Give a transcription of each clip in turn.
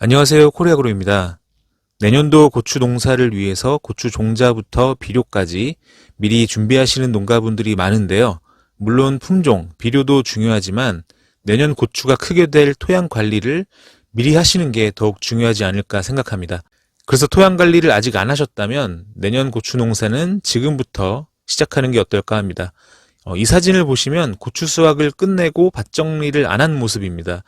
안녕하세요. 코리아그로입니다. 내년도 고추 농사를 위해서 고추 종자부터 비료까지 미리 준비하시는 농가분들이 많은데요. 물론 품종, 비료도 중요하지만 내년 고추가 크게 될 토양 관리를 미리 하시는 게 더욱 중요하지 않을까 생각합니다. 그래서 토양 관리를 아직 안 하셨다면 내년 고추 농사는 지금부터 시작하는 게 어떨까 합니다. 이 사진을 보시면 고추 수확을 끝내고 밭 정리를 안 한 모습입니다.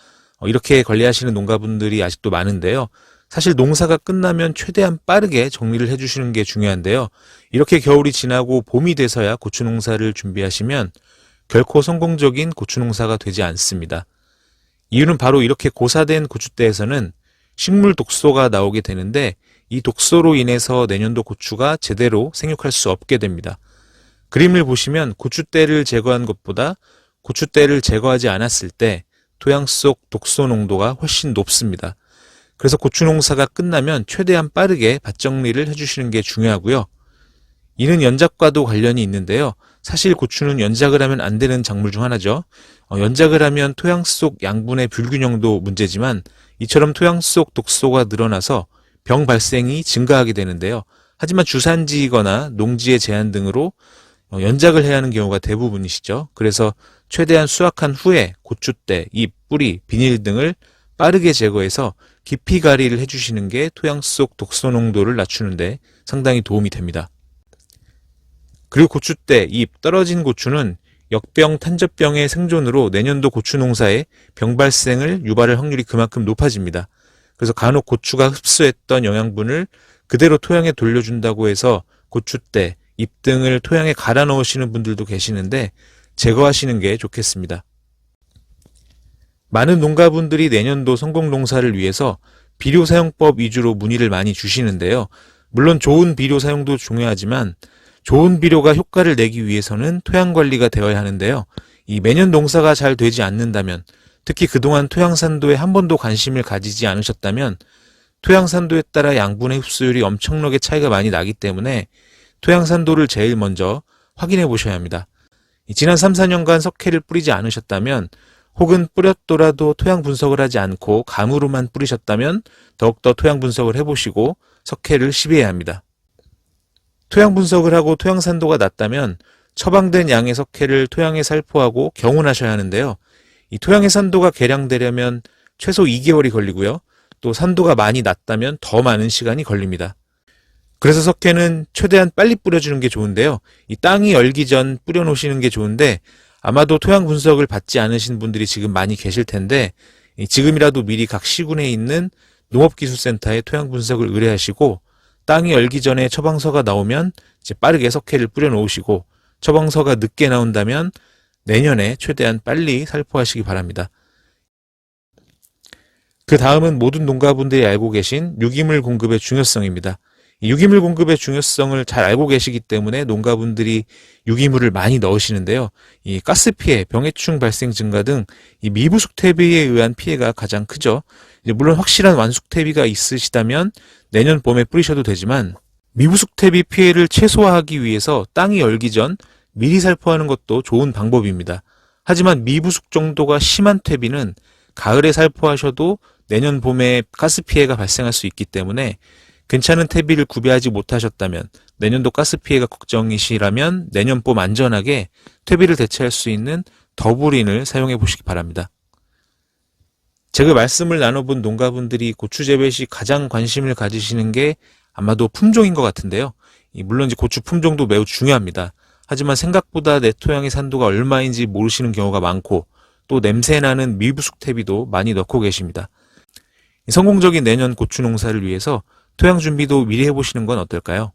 이렇게 관리하시는 농가분들이 아직도 많은데요. 사실 농사가 끝나면 최대한 빠르게 정리를 해주시는 게 중요한데요. 이렇게 겨울이 지나고 봄이 돼서야 고추 농사를 준비하시면 결코 성공적인 고추 농사가 되지 않습니다. 이유는 바로 이렇게 고사된 고추대에서는 식물 독소가 나오게 되는데 이 독소로 인해서 내년도 고추가 제대로 생육할 수 없게 됩니다. 그림을 보시면 고추대를 제거한 것보다 고추대를 제거하지 않았을 때 토양 속 독소 농도가 훨씬 높습니다. 그래서 고추 농사가 끝나면 최대한 빠르게 밭 정리를 해주시는 게 중요하고요. 이는 연작과도 관련이 있는데요. 사실 고추는 연작을 하면 안 되는 작물 중 하나죠. 연작을 하면 토양 속 양분의 불균형도 문제지만 이처럼 토양 속 독소가 늘어나서 병 발생이 증가하게 되는데요. 하지만 주산지거나 농지의 제한 등으로 연작을 해야 하는 경우가 대부분이시죠. 그래서 최대한 수확한 후에 고추대, 잎, 뿌리, 비닐 등을 빠르게 제거해서 깊이 가리를 해주시는 게 토양 속 독소 농도를 낮추는데 상당히 도움이 됩니다. 그리고 고추대, 잎, 떨어진 고추는 역병, 탄저병의 생존으로 내년도 고추 농사에 병 발생을 유발할 확률이 그만큼 높아집니다. 그래서 간혹 고추가 흡수했던 영양분을 그대로 토양에 돌려준다고 해서 고추대, 잎 등을 토양에 갈아 넣으시는 분들도 계시는데 제거하시는 게 좋겠습니다. 많은 농가분들이 내년도 성공 농사를 위해서 비료 사용법 위주로 문의를 많이 주시는데요. 물론 좋은 비료 사용도 중요하지만 좋은 비료가 효과를 내기 위해서는 토양 관리가 되어야 하는데요. 이 매년 농사가 잘 되지 않는다면, 특히 그동안 토양 산도에 한 번도 관심을 가지지 않으셨다면 토양 산도에 따라 양분의 흡수율이 엄청나게 차이가 많이 나기 때문에 토양 산도를 제일 먼저 확인해 보셔야 합니다. 지난 3, 4년간 석회를 뿌리지 않으셨다면 혹은 뿌렸더라도 토양 분석을 하지 않고 감으로만 뿌리셨다면 더욱더 토양 분석을 해보시고 석회를 시비해야 합니다. 토양 분석을 하고 토양 산도가 낮다면 처방된 양의 석회를 토양에 살포하고 경운하셔야 하는데요. 이 토양의 산도가 개량되려면 최소 2개월이 걸리고요. 또 산도가 많이 낮다면 더 많은 시간이 걸립니다. 그래서 석회는 최대한 빨리 뿌려주는 게 좋은데요. 이 땅이 열기 전 뿌려놓으시는 게 좋은데 아마도 토양 분석을 받지 않으신 분들이 지금 많이 계실 텐데 지금이라도 미리 각 시군에 있는 농업기술센터에 토양 분석을 의뢰하시고 땅이 열기 전에 처방서가 나오면 이제 빠르게 석회를 뿌려놓으시고 처방서가 늦게 나온다면 내년에 최대한 빨리 살포하시기 바랍니다. 그 다음은 모든 농가분들이 알고 계신 유기물 공급의 중요성입니다. 유기물 공급의 중요성을 잘 알고 계시기 때문에 농가분들이 유기물을 많이 넣으시는데요. 이 가스 피해, 병해충 발생 증가 등 이 미부숙 퇴비에 의한 피해가 가장 크죠. 물론 확실한 완숙 퇴비가 있으시다면 내년 봄에 뿌리셔도 되지만 미부숙 퇴비 피해를 최소화하기 위해서 땅이 열기 전 미리 살포하는 것도 좋은 방법입니다. 하지만 미부숙 정도가 심한 퇴비는 가을에 살포하셔도 내년 봄에 가스 피해가 발생할 수 있기 때문에 괜찮은 퇴비를 구비하지 못하셨다면 내년도 가스 피해가 걱정이시라면 내년 봄 안전하게 퇴비를 대체할 수 있는 더블인을 사용해 보시기 바랍니다. 제가 말씀을 나눠본 농가분들이 고추 재배 시 가장 관심을 가지시는 게 아마도 품종인 것 같은데요. 물론 이제 고추 품종도 매우 중요합니다. 하지만 생각보다 내 토양의 산도가 얼마인지 모르시는 경우가 많고 또 냄새나는 미부숙 퇴비도 많이 넣고 계십니다. 성공적인 내년 고추 농사를 위해서 토양 준비도 미리 해보시는 건 어떨까요?